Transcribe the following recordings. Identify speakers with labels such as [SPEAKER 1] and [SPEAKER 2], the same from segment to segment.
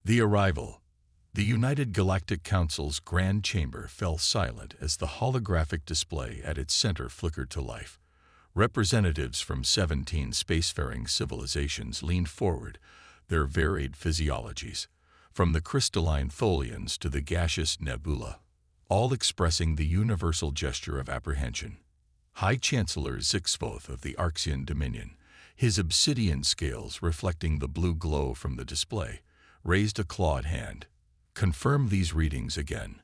[SPEAKER 1] The arrival. The United Galactic Council's Grand Chamber fell silent as the holographic display at its center flickered to life. Representatives from 17 spacefaring civilizations leaned forward, their varied physiologies, from the crystalline tholians to the gaseous nebula, all expressing the universal gesture of apprehension. High Chancellor Zixvoth of the Arxian Dominion, his obsidian scales reflecting the blue glow from the display, raised a clawed hand. Confirm these readings again.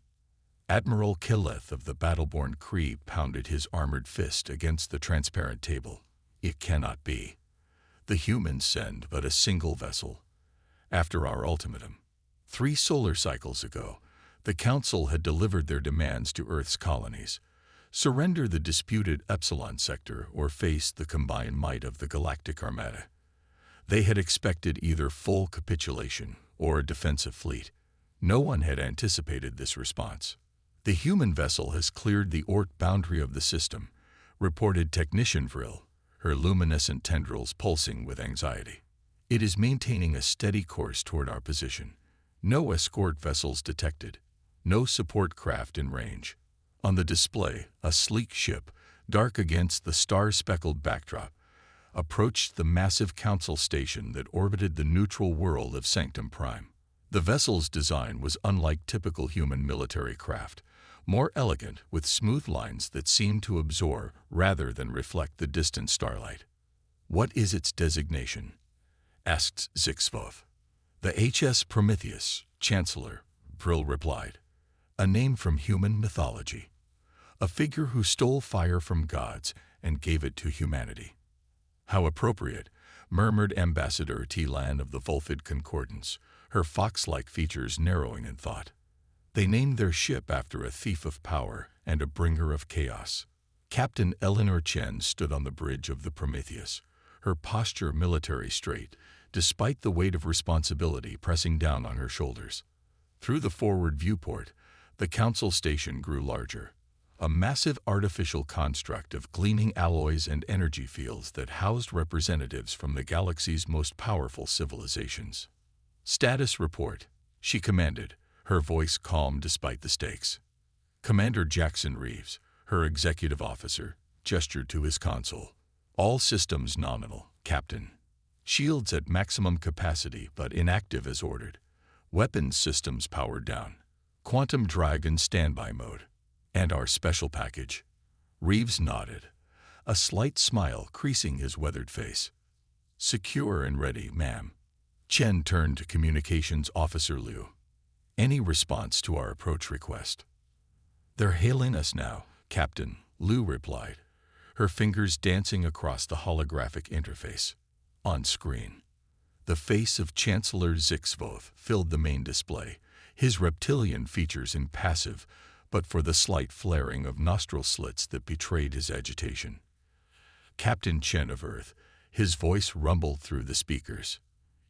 [SPEAKER 1] Admiral Killeth of the Battleborn Kree pounded his armored fist against the transparent table. It cannot be. The humans send but a single vessel. After our ultimatum, 3 solar cycles ago, the Council had delivered their demands to Earth's colonies. Surrender the disputed Epsilon sector or face the combined might of the Galactic Armada. They had expected either full capitulation or a defensive fleet. No one had anticipated this response. The human vessel has cleared the Oort boundary of the system, reported Technician Vril, her luminescent tendrils pulsing with anxiety. It is maintaining a steady course toward our position. No escort vessels detected. No support craft in range. On the display, a sleek ship, dark against the star-speckled backdrop, approached the massive council station that orbited the neutral world of Sanctum Prime. The vessel's design was unlike typical human military craft, more elegant with smooth lines that seemed to absorb rather than reflect the distant starlight. What is its designation? Asked Zixvoth. The HS Prometheus, Chancellor, Brill replied. A name from human mythology. A figure who stole fire from gods and gave it to humanity. How appropriate, murmured Ambassador T-Lan of the Volfid Concordance, her fox-like features narrowing in thought. They named their ship after a thief of power and a bringer of chaos. Captain Eleanor Chen stood on the bridge of the Prometheus, her posture military straight, despite the weight of responsibility pressing down on her shoulders. Through the forward viewport, the council station grew larger, a massive artificial construct of gleaming alloys and energy fields that housed representatives from the galaxy's most powerful civilizations. Status report, she commanded, her voice calm despite the stakes. Commander Jackson Reeves, her executive officer, gestured to his console. All systems nominal, Captain. Shields at maximum capacity but inactive as ordered. Weapons systems powered down. Quantum Dragon standby mode. And our special package. Reeves nodded, a slight smile creasing his weathered face. Secure and ready, ma'am. Chen turned to Communications Officer Liu. Any response to our approach request? They're hailing us now, Captain, Liu replied, her fingers dancing across the holographic interface. On screen, the face of Chancellor Zixvoth filled the main display, his reptilian features impassive, but for the slight flaring of nostril slits that betrayed his agitation. Captain Chen of Earth, his voice rumbled through the speakers.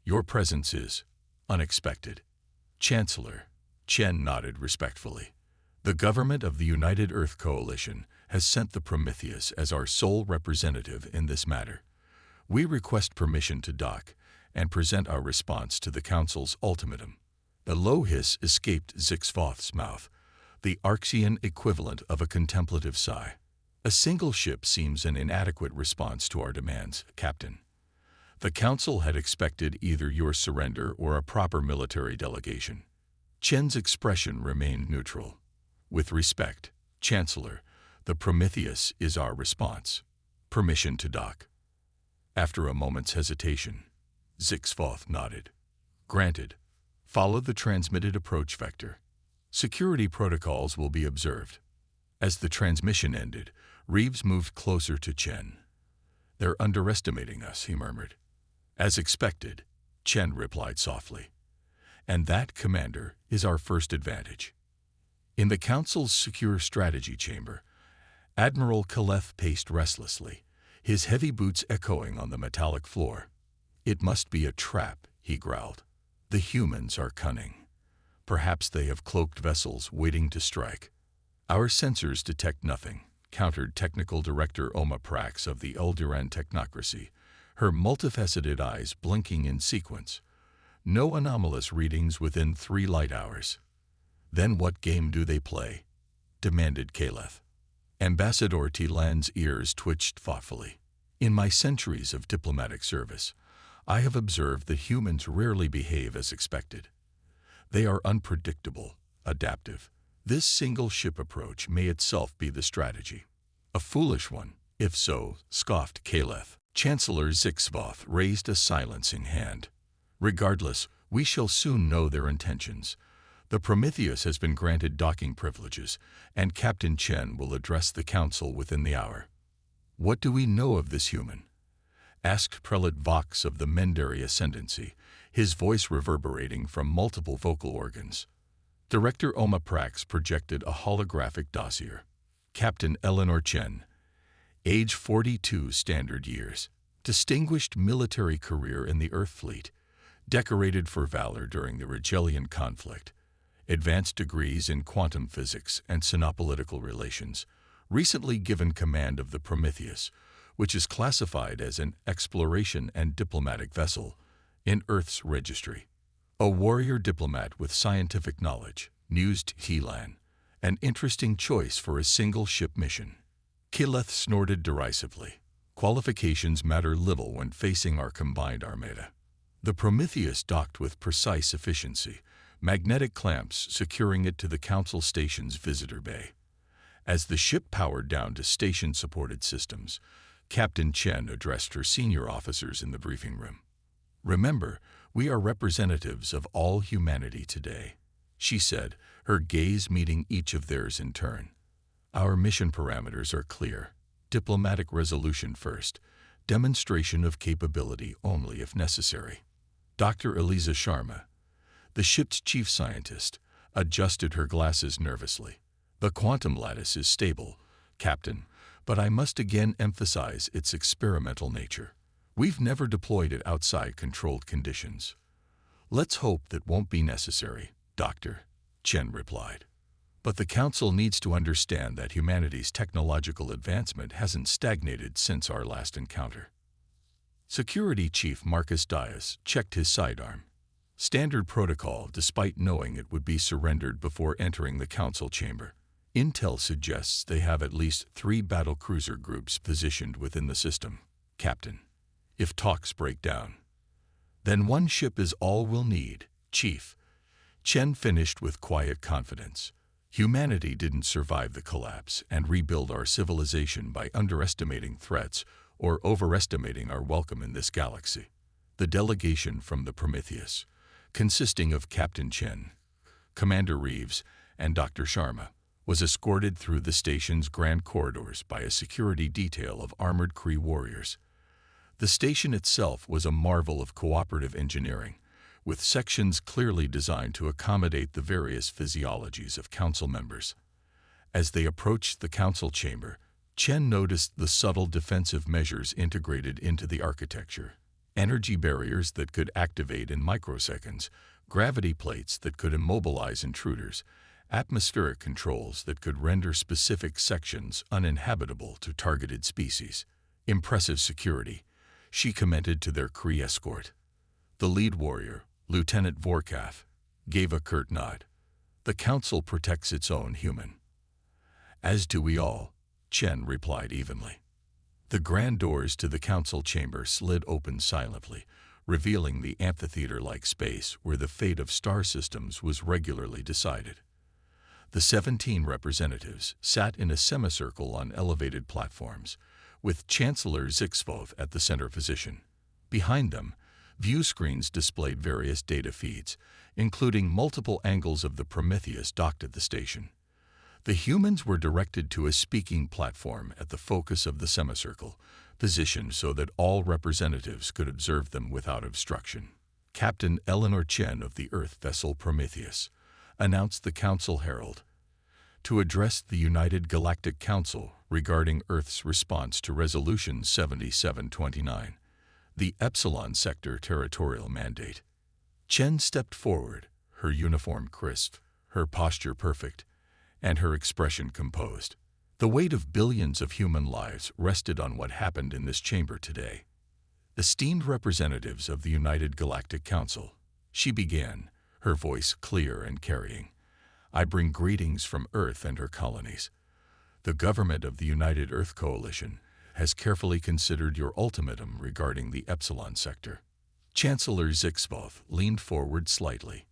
[SPEAKER 1] Your presence is unexpected. Chancellor, Chen nodded respectfully. The government of the United Earth Coalition has sent the Prometheus as our sole representative in this matter. We request permission to dock and present our response to the Council's ultimatum. A low hiss escaped Zixvoth's mouth, the Arxian equivalent of a contemplative sigh. A single ship seems an inadequate response to our demands, Captain. The Council had expected either your surrender or a proper military delegation. Chen's expression remained neutral. With respect, Chancellor, the Prometheus is our response. Permission to dock. After a moment's hesitation, Zixvoth nodded. Granted. Follow the transmitted approach vector. Security protocols will be observed. As the transmission ended, Reeves moved closer to Chen. They're underestimating us, he murmured. As expected, Chen replied softly. And that, Commander, is our first advantage. In the Council's secure strategy chamber, Admiral Killeth paced restlessly, his heavy boots echoing on the metallic floor. It must be a trap, he growled. The humans are cunning. Perhaps they have cloaked vessels waiting to strike. Our sensors detect nothing, countered Technical Director Oma Prax of the Elduran Technocracy, her multifaceted eyes blinking in sequence. No anomalous readings within 3 light hours. Then what game do they play? Demanded Caleth. Ambassador Tilan's ears twitched thoughtfully. In my centuries of diplomatic service, I have observed that humans rarely behave as expected. They are unpredictable, adaptive. This single-ship approach may itself be the strategy. A foolish one, if so, scoffed Caleth. Chancellor Zixvoth raised a silencing hand. Regardless, we shall soon know their intentions. The Prometheus has been granted docking privileges, and Captain Chen will address the council within the hour. What do we know of this human? Asked Prelate Vox of the Mendari Ascendancy, his voice reverberating from multiple vocal organs. Director Oma Prax projected a holographic dossier. Captain Eleanor Chen, age 42 standard years, distinguished military career in the Earth Fleet, decorated for valor during the Rigelian conflict, advanced degrees in quantum physics and sinopolitical relations, recently given command of the Prometheus, which is classified as an exploration and diplomatic vessel in Earth's registry. A warrior diplomat with scientific knowledge, mused Tilan, an interesting choice for a single-ship mission. Caleth snorted derisively. Qualifications matter little when facing our combined armada. The Prometheus docked with precise efficiency, magnetic clamps securing it to the Council Station's visitor bay. As the ship powered down to station-supported systems, Captain Chen addressed her senior officers in the briefing room. "Remember, we are representatives of all humanity today," she said, her gaze meeting each of theirs in turn. "Our mission parameters are clear. Diplomatic resolution first, demonstration of capability only if necessary." Dr. Eliza Sharma, the ship's chief scientist, adjusted her glasses nervously. "The quantum lattice is stable, Captain, but I must again emphasize its experimental nature. We've never deployed it outside controlled conditions." "Let's hope that won't be necessary, Doctor," Chen replied. "But the Council needs to understand that humanity's technological advancement hasn't stagnated since our last encounter." Security Chief Marcus Dias checked his sidearm. Standard protocol, despite knowing it would be surrendered before entering the Council chamber. Intel suggests they have at least 3 battlecruiser groups positioned within the system, Captain. If talks break down, then 1 ship is all we'll need, Chief. Chen finished with quiet confidence. Humanity didn't survive the collapse and rebuild our civilization by underestimating threats or overestimating our welcome in this galaxy. The delegation from the Prometheus, consisting of Captain Chen, Commander Reeves, and Dr. Sharma, was escorted through the station's grand corridors by a security detail of armored Kree warriors. The station itself was a marvel of cooperative engineering, with sections clearly designed to accommodate the various physiologies of council members. As they approached the council chamber, Chen noticed the subtle defensive measures integrated into the architecture. Energy barriers that could activate in microseconds, gravity plates that could immobilize intruders, atmospheric controls that could render specific sections uninhabitable to targeted species. Impressive security, she commented to their Kree escort. The lead warrior, Lieutenant Vorkath, gave a curt nod. "The Council protects its own human." "As do we all," Chen replied evenly. The grand doors to the council chamber slid open silently, revealing the amphitheater-like space where the fate of star systems was regularly decided. The 17 representatives sat in a semicircle on elevated platforms, with Chancellor Zixvoth at the center position. Behind them, view screens displayed various data feeds, including multiple angles of the Prometheus docked at the station. The humans were directed to a speaking platform at the focus of the semicircle, positioned so that all representatives could observe them without obstruction. Captain Eleanor Chen of the Earth vessel Prometheus announced the Council Herald to address the United Galactic Council regarding Earth's response to Resolution 7729, the Epsilon Sector Territorial Mandate. Chen stepped forward, her uniform crisp, her posture perfect, and her expression composed. The weight of billions of human lives rested on what happened in this chamber today. Esteemed representatives of the United Galactic Council, She began, her voice clear and carrying. "I bring greetings from Earth and her colonies. The government of the United Earth Coalition has carefully considered your ultimatum regarding the Epsilon sector." Chancellor Zixvoth leaned forward slightly.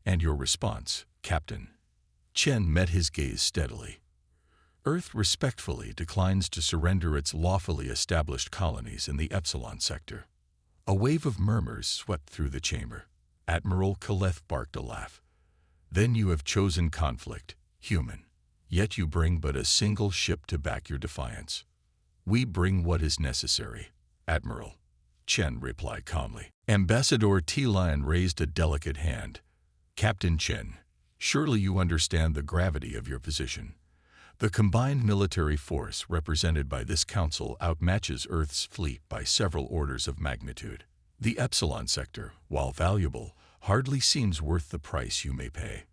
[SPEAKER 1] "And your response, Captain?" Chen met his gaze steadily. "Earth respectfully declines to surrender its lawfully established colonies in the Epsilon sector." A wave of murmurs swept through the chamber. Admiral Kaleth barked a laugh. "Then you have chosen conflict, human. Yet you bring but a single ship to back your defiance." "We bring what is necessary, Admiral," Chen replied calmly. Ambassador T-Lion raised a delicate hand. "Captain Chen, surely you understand the gravity of your position. The combined military force represented by this council outmatches Earth's fleet by several orders of magnitude. The Epsilon sector, while valuable, hardly seems worth the price you may pay."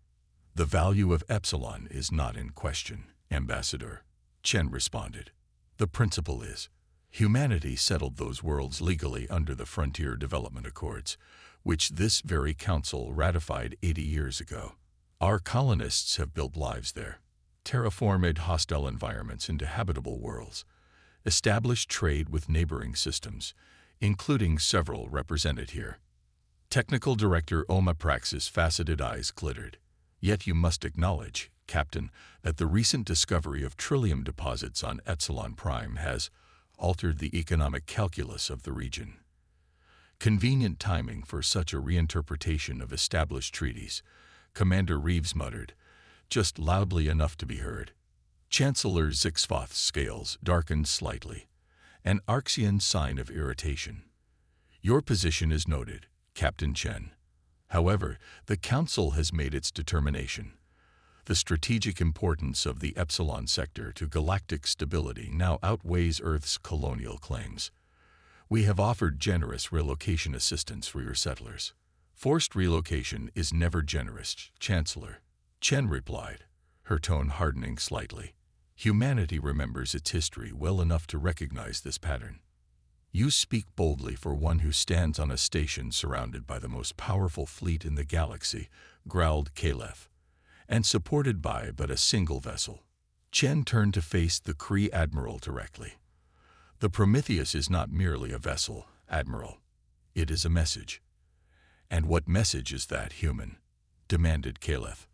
[SPEAKER 1] "The value of Epsilon is not in question, Ambassador," Chen responded. "The principle is, humanity settled those worlds legally under the Frontier Development Accords, which this very council ratified 80 years ago. Our colonists have built lives there, terraformed hostile environments into habitable worlds, established trade with neighboring systems, including several represented here." Technical Director Oma Praxis' faceted eyes glittered. "Yet you must acknowledge, Captain, that the recent discovery of trillium deposits on Epsilon Prime has altered the economic calculus of the region." "Convenient timing for such a reinterpretation of established treaties," Commander Reeves muttered, just loudly enough to be heard. Chancellor Zixvoth's scales darkened slightly, an Arxian sign of irritation. "Your position is noted, Captain Chen. However, the Council has made its determination. The strategic importance of the Epsilon sector to galactic stability now outweighs Earth's colonial claims. We have offered generous relocation assistance for your settlers." "Forced relocation is never generous, Chancellor," Chen replied, her tone hardening slightly. "Humanity remembers its history well enough to recognize this pattern." "You speak boldly for one who stands on a station surrounded by the most powerful fleet in the galaxy," growled Kaleth, "and supported by but a single vessel." Chen turned to face the Kree Admiral directly. "The Prometheus is not merely a vessel, Admiral. It is a message." "And what message is that, human?" demanded Kaleth.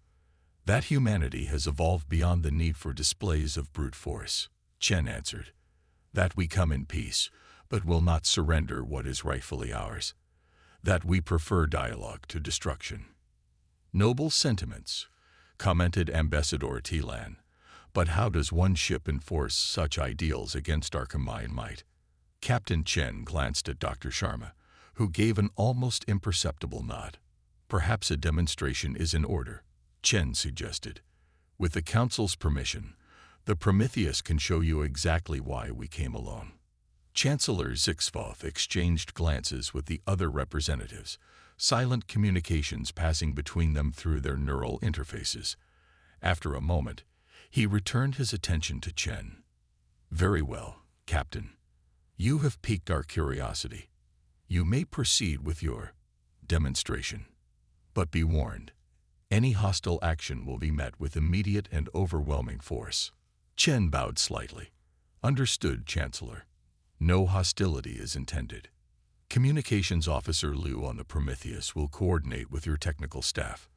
[SPEAKER 1] "That humanity has evolved beyond the need for displays of brute force," Chen answered. "That we come in peace, but will not surrender what is rightfully ours. That we prefer dialogue to destruction." "Noble sentiments," commented Ambassador T-Lan. "But how does one ship enforce such ideals against our combined might?" Captain Chen glanced at Dr. Sharma, who gave an almost imperceptible nod. "Perhaps a demonstration is in order," Chen suggested. "With the Council's permission, the Prometheus can show you exactly why we came alone." Chancellor Zixvoth exchanged glances with the other representatives, silent communications passing between them through their neural interfaces. After a moment, he returned his attention to Chen. "Very well, Captain. You have piqued our curiosity. You may proceed with your demonstration. But be warned, any hostile action will be met with immediate and overwhelming force." Chen bowed slightly. "Understood, Chancellor. No hostility is intended. Communications Officer Liu on the Prometheus will coordinate with your technical staff.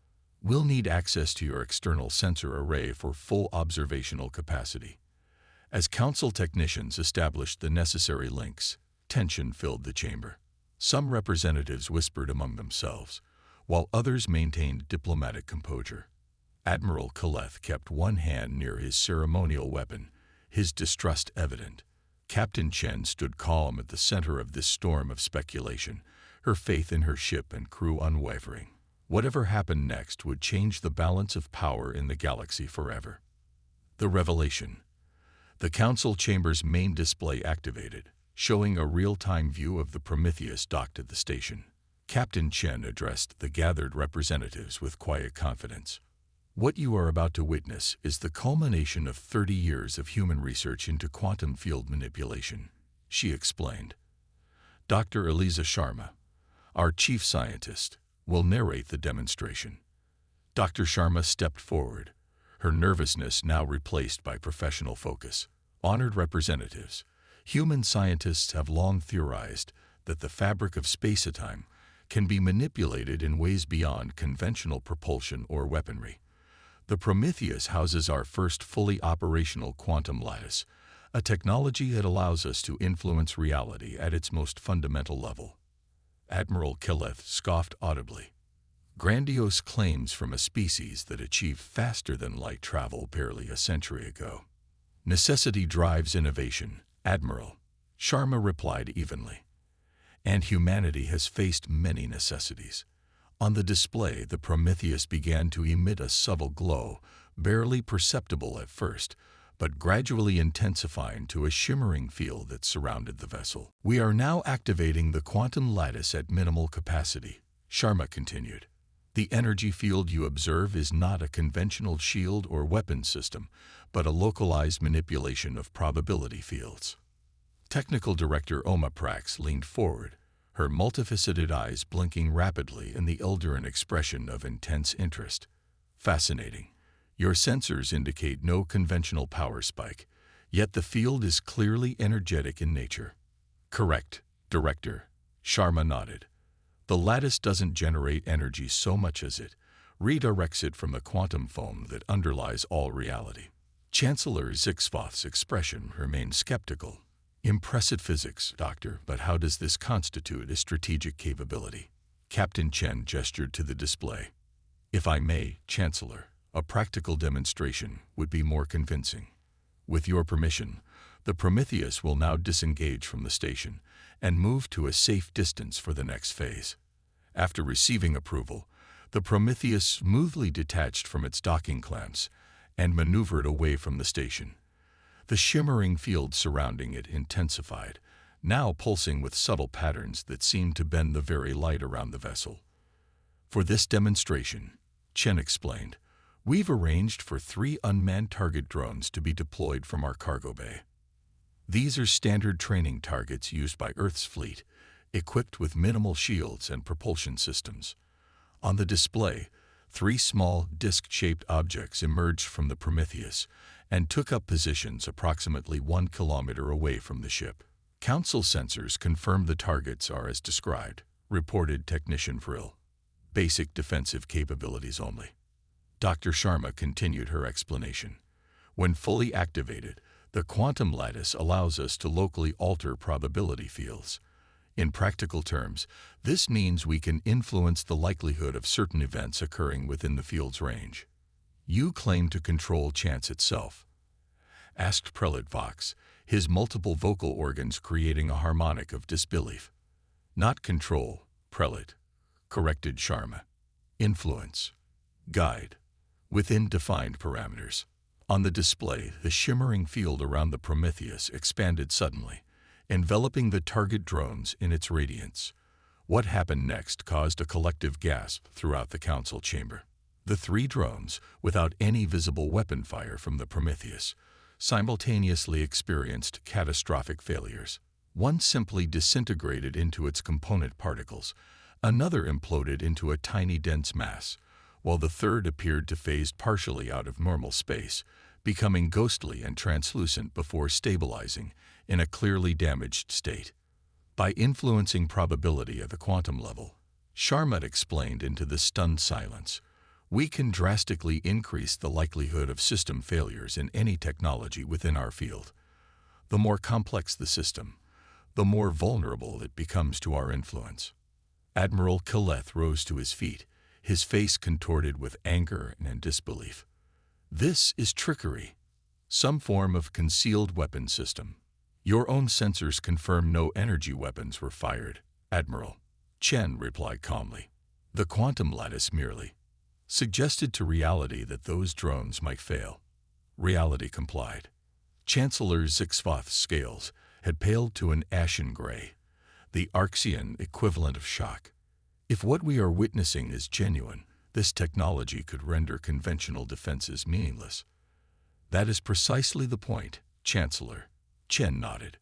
[SPEAKER 1] We'll need access to your external sensor array for full observational capacity." As Council technicians established the necessary links, tension filled the chamber. Some representatives whispered among themselves, while others maintained diplomatic composure. Admiral Kaleth kept one hand near his ceremonial weapon, his distrust evident. Captain Chen stood calm at the center of this storm of speculation, her faith in her ship and crew unwavering. Whatever happened next would change the balance of power in the galaxy forever. The revelation. The Council chamber's main display activated, showing a real-time view of the Prometheus docked at the station. Captain Chen addressed the gathered representatives with quiet confidence. "What you are about to witness is the culmination of 30 years of human research into quantum field manipulation," she explained. "Dr. Eliza Sharma, our chief scientist, will narrate the demonstration. Dr. Sharma stepped forward, her nervousness now replaced by professional focus. Honored representatives, human scientists have long theorized that the fabric of space-time can be manipulated in ways beyond conventional propulsion or weaponry. The Prometheus houses our first fully operational quantum lattice, a technology that allows us to influence reality at its most fundamental level. Admiral Killeth scoffed audibly. Grandiose claims from a species that achieved faster-than-light travel barely a century ago. Necessity drives innovation, Admiral, Sharma replied evenly. And humanity has faced many necessities. On the display, the Prometheus began to emit a subtle glow, barely perceptible at first, but gradually intensifying to a shimmering field that surrounded the vessel. We are now activating the quantum lattice at minimal capacity, Sharma continued. The energy field you observe is not a conventional shield or weapon system, but a localized manipulation of probability fields. Technical Director Oma Prax leaned forward, her multifaceted eyes blinking rapidly in the Eldarin expression of intense interest. Fascinating. Your sensors indicate no conventional power spike, yet the field is clearly energetic in nature. Correct, Director. Sharma nodded. The lattice doesn't generate energy so much as it redirects it from the quantum foam that underlies all reality. Chancellor Zixvoth's expression remained skeptical. Impressive physics, Doctor, but how does this constitute a strategic capability? Captain Chen gestured to the display. If I may, Chancellor, a practical demonstration would be more convincing. With your permission, the Prometheus will now disengage from the station and move to a safe distance for the next phase. After receiving approval, the Prometheus smoothly detached from its docking clamps and maneuvered away from the station. The shimmering field surrounding it intensified, now pulsing with subtle patterns that seemed to bend the very light around the vessel. For this demonstration, Chen explained, we've arranged for 3 unmanned target drones to be deployed from our cargo bay. These are standard training targets used by Earth's fleet, equipped with minimal shields and propulsion systems. On the display, 3 small, disc-shaped objects emerged from the Prometheus and took up positions approximately 1 kilometer away from the ship. Council sensors confirm the targets are as described, reported Technician Vril. Basic defensive capabilities only. Dr. Sharma continued her explanation. When fully activated, the quantum lattice allows us to locally alter probability fields. In practical terms, this means we can influence the likelihood of certain events occurring within the field's range. You claim to control chance itself, asked Prelate Vox, his multiple vocal organs creating a harmonic of disbelief. Not control, Prelate, corrected Sharma. Influence. Guide. Within defined parameters. On the display, the shimmering field around the Prometheus expanded suddenly, enveloping the target drones in its radiance. What happened next caused a collective gasp throughout the council chamber. The 3 drones, without any visible weapon fire from the Prometheus, simultaneously experienced catastrophic failures. One simply disintegrated into its component particles, another imploded into a tiny dense mass, while the third appeared to phase partially out of normal space, becoming ghostly and translucent before stabilizing in a clearly damaged state. By influencing probability at the quantum level, Sharma explained into the stunned silence, we can drastically increase the likelihood of system failures in any technology within our field. The more complex the system, the more vulnerable it becomes to our influence. Admiral Killeth rose to his feet, his face contorted with anger and disbelief. This is trickery, some form of concealed weapon system. Your own sensors confirm no energy weapons were fired, Admiral. Chen replied calmly. The quantum lattice merely suggested to reality that those drones might fail. Reality complied. Chancellor Zixvoth's scales had paled to an ashen gray, the Arxian equivalent of shock. If what we are witnessing is genuine, this technology could render conventional defenses meaningless. That is precisely the point, Chancellor. Chen nodded.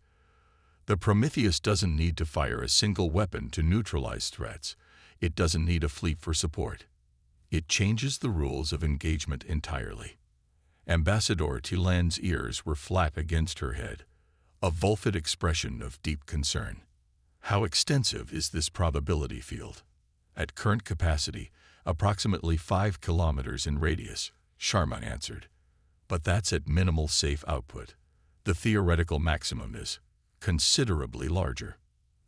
[SPEAKER 1] The Prometheus doesn't need to fire a single weapon to neutralize threats. It doesn't need a fleet for support. It changes the rules of engagement entirely. Ambassador Tilan's ears were flat against her head, a vulpid expression of deep concern. How extensive is this probability field? At current capacity, approximately 5 kilometers in radius, Sharma answered. But that's at minimal safe output. The theoretical maximum is considerably larger.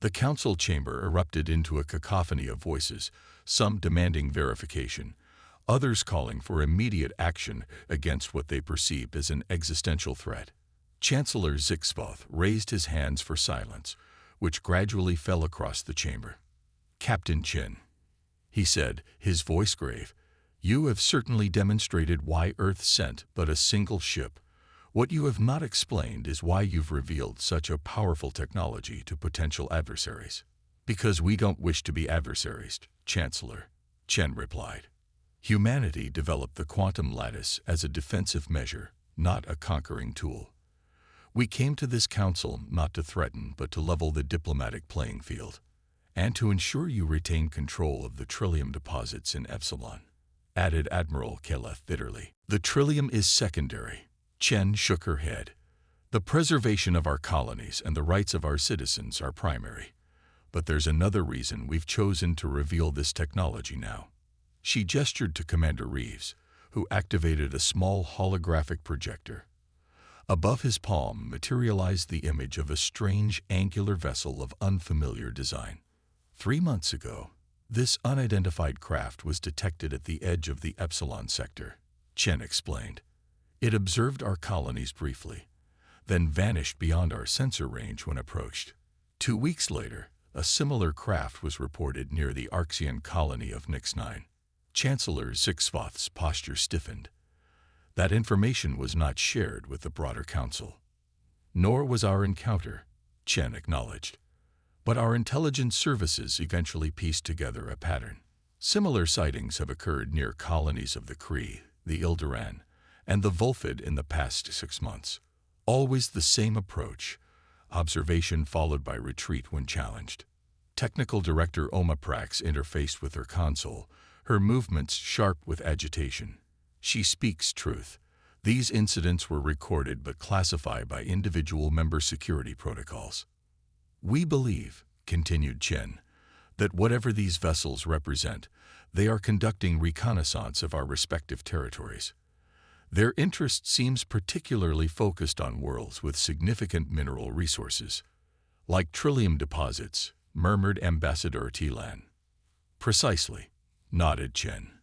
[SPEAKER 1] The council chamber erupted into a cacophony of voices, some demanding verification, others calling for immediate action against what they perceived as an existential threat. Chancellor Zixvoth raised his hands for silence, which gradually fell across the chamber. "Captain Chen," he said, his voice grave, "you have certainly demonstrated why Earth sent but a single ship. What you have not explained is why you've revealed such a powerful technology to potential adversaries." "Because we don't wish to be adversaries, Chancellor," Chen replied. "Humanity developed the quantum lattice as a defensive measure, not a conquering tool. We came to this council not to threaten but to level the diplomatic playing field, and to ensure you retain control of the Trillium deposits in Epsilon," added Admiral Keleth bitterly. "The Trillium is secondary." Chen shook her head. "The preservation of our colonies and the rights of our citizens are primary. But there's another reason we've chosen to reveal this technology now." She gestured to Commander Reeves, who activated a small holographic projector. Above his palm materialized the image of a strange angular vessel of unfamiliar design. 3 months ago, this unidentified craft was detected at the edge of the Epsilon sector, Chen explained. It observed our colonies briefly, then vanished beyond our sensor range when approached. 2 weeks later, a similar craft was reported near the Arxian colony of Nix-9. Chancellor Zixvoth's posture stiffened. That information was not shared with the broader council. "Nor was our encounter," Chen acknowledged. "But our intelligence services eventually pieced together a pattern. Similar sightings have occurred near colonies of the Kree, the Ilderan, and the Vulfid in the past 6 months. Always the same approach, observation followed by retreat when challenged." Technical Director Oma Prax interfaced with her console, her movements sharp with agitation. "She speaks truth. These incidents were recorded but classified by individual member security protocols. We believe," continued Chen, "that whatever these vessels represent, they are conducting reconnaissance of our respective territories. Their interest seems particularly focused on worlds with significant mineral resources, like Trillium deposits," murmured Ambassador Tilan. "Precisely," nodded Chen.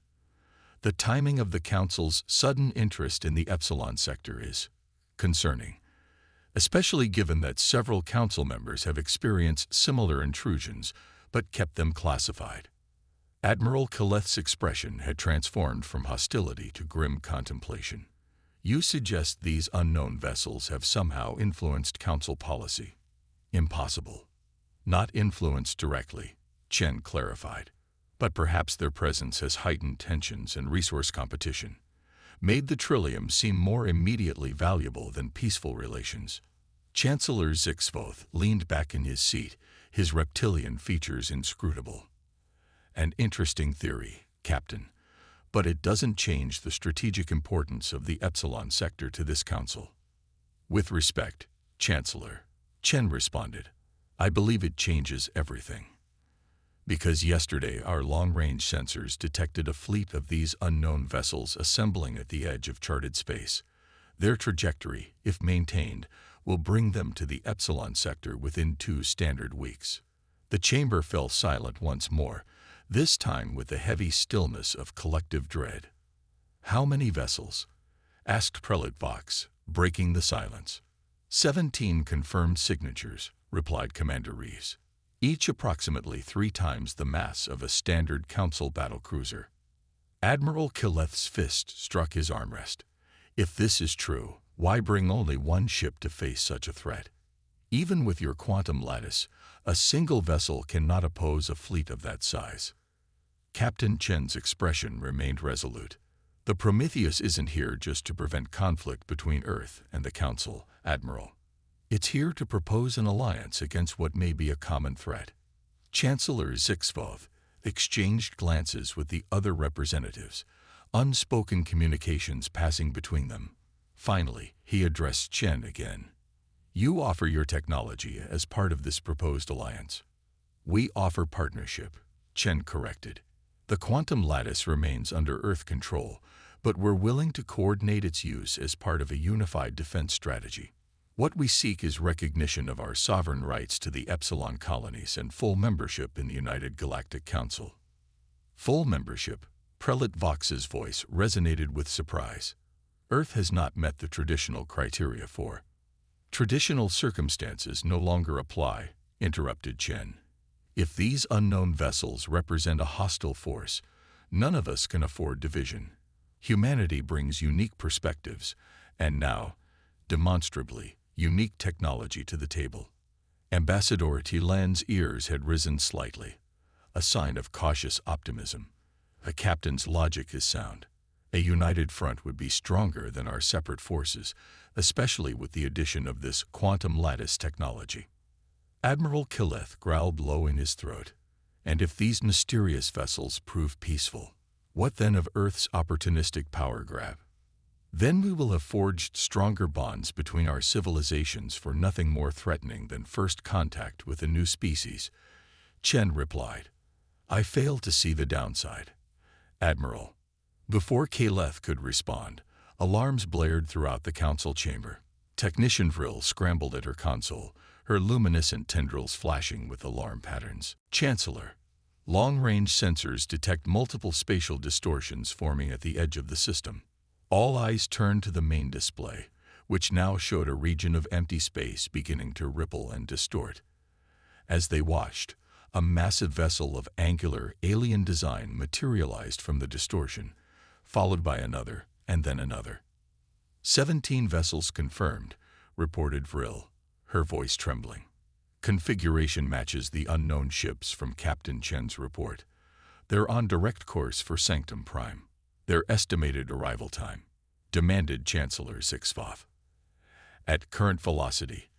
[SPEAKER 1] "The timing of the Council's sudden interest in the Epsilon sector is concerning, especially given that several Council members have experienced similar intrusions but kept them classified." Admiral Keleth's expression had transformed from hostility to grim contemplation. "You suggest these unknown vessels have somehow influenced Council policy?" "Impossible. Not influenced directly," Chen clarified. "But perhaps their presence has heightened tensions and resource competition, made the Trillium seem more immediately valuable than peaceful relations." Chancellor Zixvoth leaned back in his seat, his reptilian features inscrutable. "An interesting theory, Captain, but it doesn't change the strategic importance of the Epsilon sector to this Council." "With respect, Chancellor," Chen responded, "I believe it changes everything. Because yesterday our long-range sensors detected a fleet of these unknown vessels assembling at the edge of charted space. Their trajectory, if maintained, will bring them to the Epsilon sector within 2 standard weeks." The chamber fell silent once more, this time with the heavy stillness of collective dread. "How many vessels?" asked Prelate Vox, breaking the silence. 17 confirmed signatures," replied Commander Reeves. "Each approximately 3 times the mass of a standard Council battlecruiser." Admiral Keleth's fist struck his armrest. "If this is true, why bring only 1 ship to face such a threat? Even with your quantum lattice, a single vessel cannot oppose a fleet of that size." Captain Chen's expression remained resolute. "The Prometheus isn't here just to prevent conflict between Earth and the Council, Admiral. It's here to propose an alliance against what may be a common threat." Chancellor Zixvoth exchanged glances with the other representatives, unspoken communications passing between them. Finally, he addressed Chen again. You offer your technology as part of this proposed alliance. We offer partnership, Chen corrected. The quantum lattice remains under Earth control, but we're willing to coordinate its use as part of a unified defense strategy. What we seek is recognition of our sovereign rights to the Epsilon colonies and full membership in the United Galactic Council. Full membership? Prelate Vox's voice resonated with surprise. Earth has not met the traditional criteria for. Traditional circumstances no longer apply, interrupted Chen. If these unknown vessels represent a hostile force, none of us can afford division. Humanity brings unique perspectives, and now, demonstrably, unique technology to the table. Ambassador Tilan's ears had risen slightly, a sign of cautious optimism. A captain's logic is sound. A united front would be stronger than our separate forces, especially with the addition of this quantum lattice technology. Admiral Killeth growled low in his throat. And if these mysterious vessels prove peaceful, what then of Earth's opportunistic power grab? Then we will have forged stronger bonds between our civilizations for nothing more threatening than first contact with a new species. Chen replied. I fail to see the downside. Admiral. Before Killeth could respond, alarms blared throughout the council chamber. Technician Vril scrambled at her console, her luminescent tendrils flashing with alarm patterns. Chancellor. Long-range sensors detect multiple spatial distortions forming at the edge of the system. All eyes turned to the main display, which now showed a region of empty space beginning to ripple and distort. As they watched, a massive vessel of angular, alien design materialized from the distortion, followed by another, and then another. 17 vessels confirmed, reported Vril, her voice trembling. Configuration matches the unknown ships from Captain Chen's report. They're on direct course for Sanctum Prime. Their estimated arrival time, demanded Chancellor Zixfoth. At current velocity,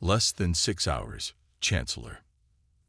[SPEAKER 1] less than 6 hours, Chancellor.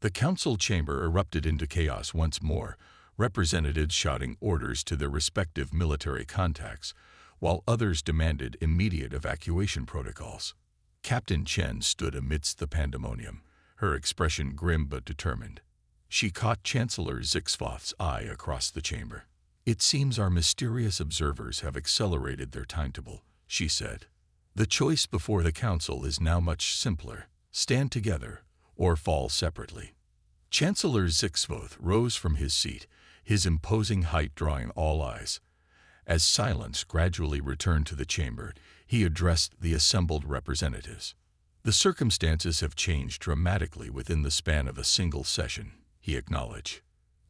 [SPEAKER 1] The council chamber erupted into chaos once more, representatives shouting orders to their respective military contacts, while others demanded immediate evacuation protocols. Captain Chen stood amidst the pandemonium, her expression grim but determined. She caught Chancellor Zixfoth's eye across the chamber. It seems our mysterious observers have accelerated their timetable, she said. The choice before the council is now much simpler. Stand together or fall separately. Chancellor Zixfoth rose from his seat, his imposing height drawing all eyes. As silence gradually returned to the chamber, he addressed the assembled representatives. The circumstances have changed dramatically within the span of a single session, he acknowledged.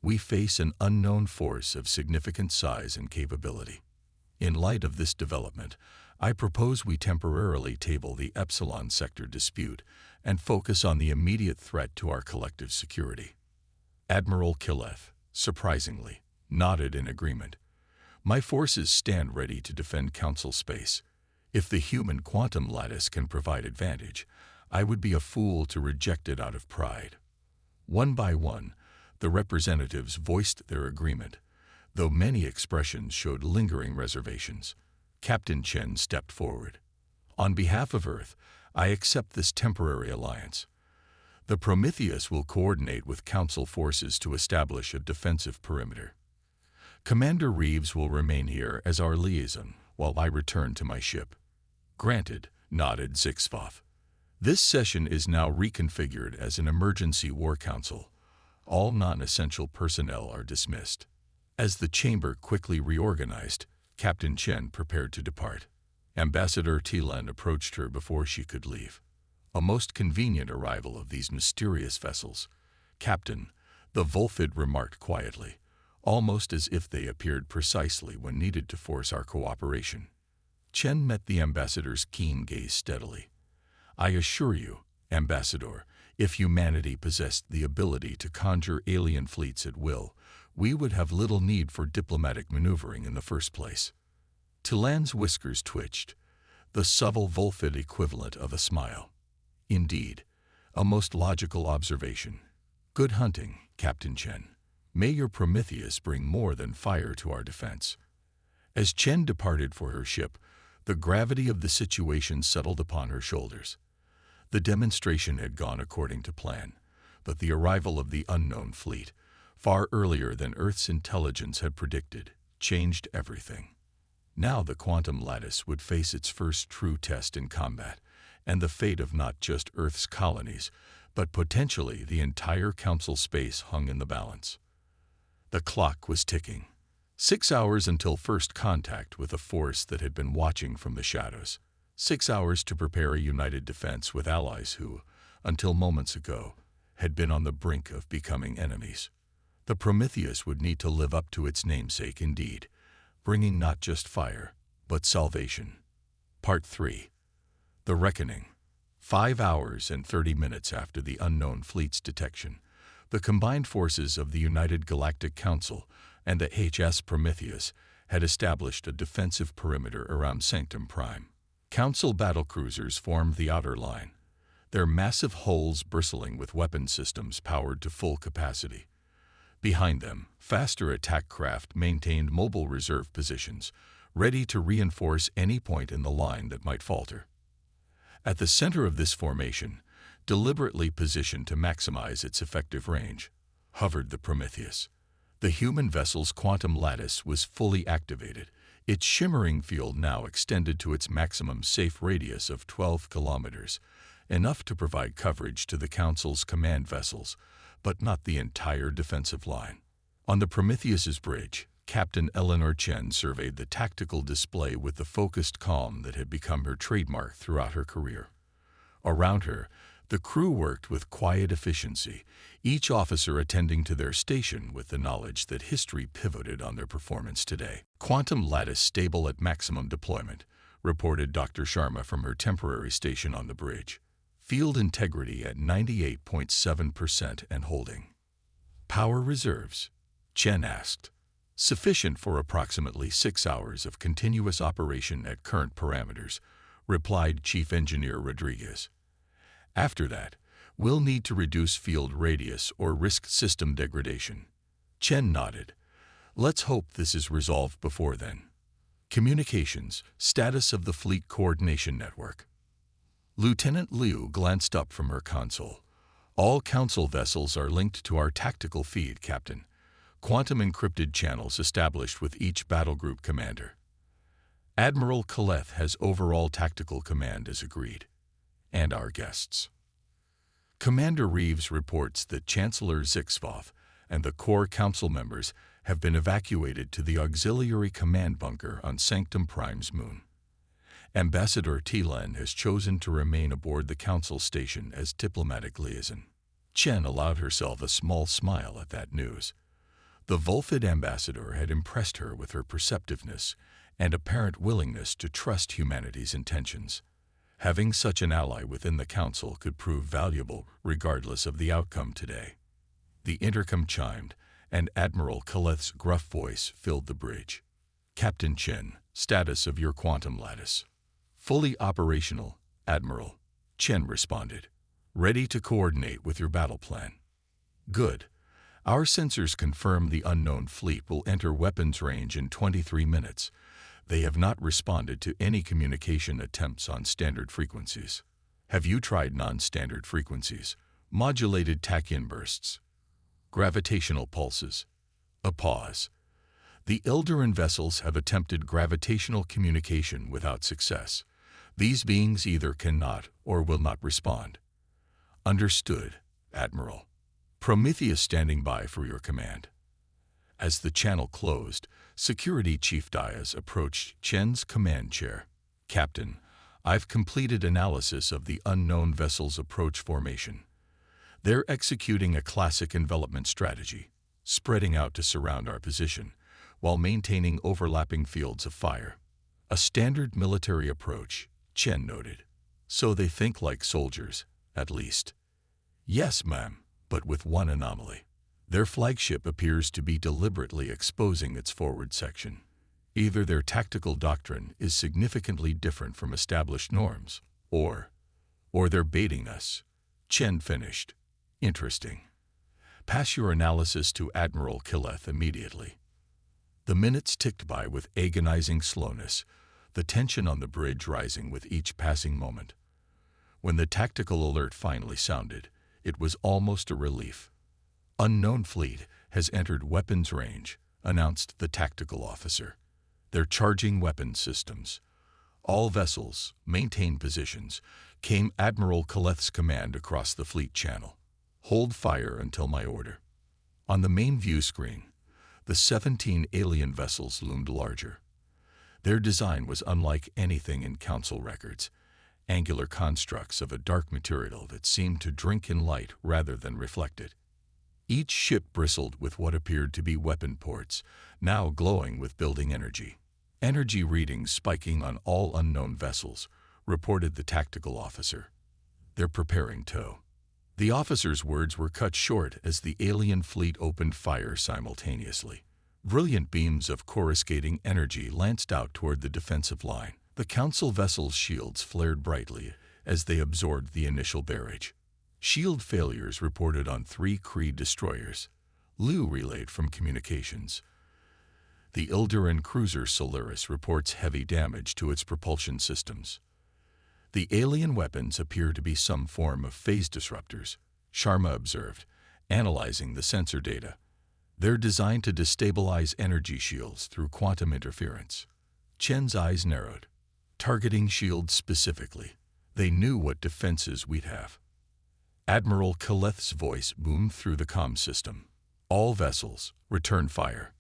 [SPEAKER 1] We face an unknown force of significant size and capability. In light of this development, I propose we temporarily table the Epsilon sector dispute and focus on the immediate threat to our collective security. Admiral Killeth, surprisingly, nodded in agreement. My forces stand ready to defend Council space. If the human quantum lattice can provide advantage, I would be a fool to reject it out of pride. One by one, the representatives voiced their agreement, though many expressions showed lingering reservations. Captain Chen stepped forward. On behalf of Earth, I accept this temporary alliance. The Prometheus will coordinate with Council forces to establish a defensive perimeter. Commander Reeves will remain here as our liaison while I return to my ship. Granted, nodded Zixfoth. This session is now reconfigured as an emergency war council. All non-essential personnel are dismissed. As the chamber quickly reorganized, Captain Chen prepared to depart. Ambassador Tilan approached her before she could leave. A most convenient arrival of these mysterious vessels. Captain, the Volfid remarked quietly, almost as if they appeared precisely when needed to force our cooperation. Chen met the ambassador's keen gaze steadily. I assure you, Ambassador, if humanity possessed the ability to conjure alien fleets at will, we would have little need for diplomatic maneuvering in the first place. Tilan's whiskers twitched, the subtle Volfid equivalent of a smile. Indeed, a most logical observation. Good hunting, Captain Chen. May your Prometheus bring more than fire to our defense." As Chen departed for her ship, the gravity of the situation settled upon her shoulders. The demonstration had gone according to plan, but the arrival of the unknown fleet, far earlier than Earth's intelligence had predicted, changed everything. Now the quantum lattice would face its first true test in combat, and the fate of not just Earth's colonies, but potentially the entire Council space hung in the balance. The clock was ticking. 6 hours until first contact with a force that had been watching from the shadows. 6 hours to prepare a united defense with allies who, until moments ago, had been on the brink of becoming enemies. The Prometheus would need to live up to its namesake indeed, bringing not just fire, but salvation. Part 3. The Reckoning. 5 hours and 30 minutes after the unknown fleet's detection, the combined forces of the United Galactic Council and the HS Prometheus had established a defensive perimeter around Sanctum Prime. Council battlecruisers formed the outer line, their massive hulls bristling with weapon systems powered to full capacity. Behind them, faster attack craft maintained mobile reserve positions, ready to reinforce any point in the line that might falter. At the center of this formation, deliberately positioned to maximize its effective range, hovered the Prometheus. The human vessel's quantum lattice was fully activated, its shimmering field now extended to its maximum safe radius of 12 kilometers, enough to provide coverage to the Council's command vessels, but not the entire defensive line. On the Prometheus's bridge, Captain Eleanor Chen surveyed the tactical display with the focused calm that had become her trademark throughout her career. Around her, the crew worked with quiet efficiency, each officer attending to their station with the knowledge that history pivoted on their performance today. "Quantum lattice stable at maximum deployment," reported Dr. Sharma from her temporary station on the bridge. "Field integrity at 98.7% and holding." "Power reserves?" Chen asked. "Sufficient for approximately 6 hours of continuous operation at current parameters," replied Chief Engineer Rodriguez. "After that, we'll need to reduce field radius or risk system degradation." Chen nodded. "Let's hope this is resolved before then." Communications, status of the Fleet Coordination Network. Lieutenant Liu glanced up from her console. "All Council vessels are linked to our tactical feed, Captain. Quantum encrypted channels established with each battle group commander. Admiral Kaleth has overall tactical command as agreed. And our guests." Commander Reeves reports that Chancellor Zixvoth and the core council members have been evacuated to the auxiliary command bunker on Sanctum Prime's moon. Ambassador Tilan has chosen to remain aboard the council station as diplomatic liaison. Chen allowed herself a small smile at that news. The Vulfid ambassador had impressed her with her perceptiveness and apparent willingness to trust humanity's intentions. Having such an ally within the council could prove valuable regardless of the outcome today. The intercom chimed, and Admiral Kaleth's gruff voice filled the bridge. "Captain Chen, status of your quantum lattice." "Fully operational, Admiral," Chen responded. "Ready to coordinate with your battle plan." "Good. Our sensors confirm the unknown fleet will enter weapons range in 23 minutes. They have not responded to any communication attempts on standard frequencies. Have you tried non-standard frequencies, modulated tachyon bursts, gravitational pulses?" A pause. "The Eldarin vessels have attempted gravitational communication without success. These beings either cannot or will not respond." "Understood, Admiral. Prometheus standing by for your command." As the channel closed, Security Chief Diaz approached Chen's command chair. "Captain, I've completed analysis of the unknown vessel's approach formation. They're executing a classic envelopment strategy, spreading out to surround our position, while maintaining overlapping fields of fire. A standard military approach," Chen noted. "So they think like soldiers, at least." "Yes, ma'am, but with one anomaly. Their flagship appears to be deliberately exposing its forward section. Either their tactical doctrine is significantly different from established norms, or they're baiting us," Chen finished. "Interesting. Pass your analysis to Admiral Killeth immediately. The minutes ticked by with agonizing slowness, the tension on the bridge rising with each passing moment. When the tactical alert finally sounded, it was almost a relief. "Unknown fleet has entered weapons range," announced the tactical officer. "They're charging weapons systems. All vessels, maintain positions," came Admiral Killeth's command across the fleet channel. "Hold fire until my order." On the main view screen, the 17 alien vessels loomed larger. Their design was unlike anything in Council records, angular constructs of a dark material that seemed to drink in light rather than reflect it. Each ship bristled with what appeared to be weapon ports, now glowing with building energy. "Energy readings spiking on all unknown vessels," reported the tactical officer. "They're preparing tow." The officer's words were cut short as the alien fleet opened fire simultaneously. Brilliant beams of coruscating energy lanced out toward the defensive line. The Council vessels' shields flared brightly as they absorbed the initial barrage. Shield failures reported on 3 Kree destroyers. Liu relayed from communications. The Ilderan cruiser Solaris reports heavy damage to its propulsion systems. "The alien weapons appear to be some form of phase disruptors," Sharma observed, analyzing the sensor data. "They're designed to destabilize energy shields through quantum interference." Chen's eyes narrowed. "Targeting shields specifically. They knew what defenses we'd have." Admiral Killeth's voice boomed through the comm system. "All vessels, return fire.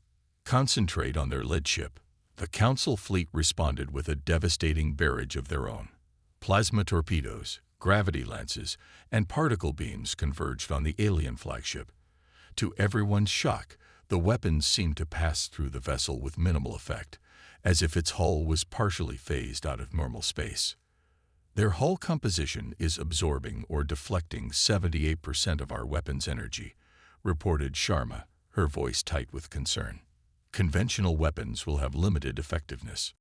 [SPEAKER 1] Concentrate on their lead ship." The Council fleet responded with a devastating barrage of their own. Plasma torpedoes, gravity lances, and particle beams converged on the alien flagship. To everyone's shock, the weapons seemed to pass through the vessel with minimal effect, as if its hull was partially phased out of normal space. "Their hull composition is absorbing or deflecting 78% of our weapons energy," reported Sharma, her voice tight with concern. "Conventional weapons will have limited effectiveness."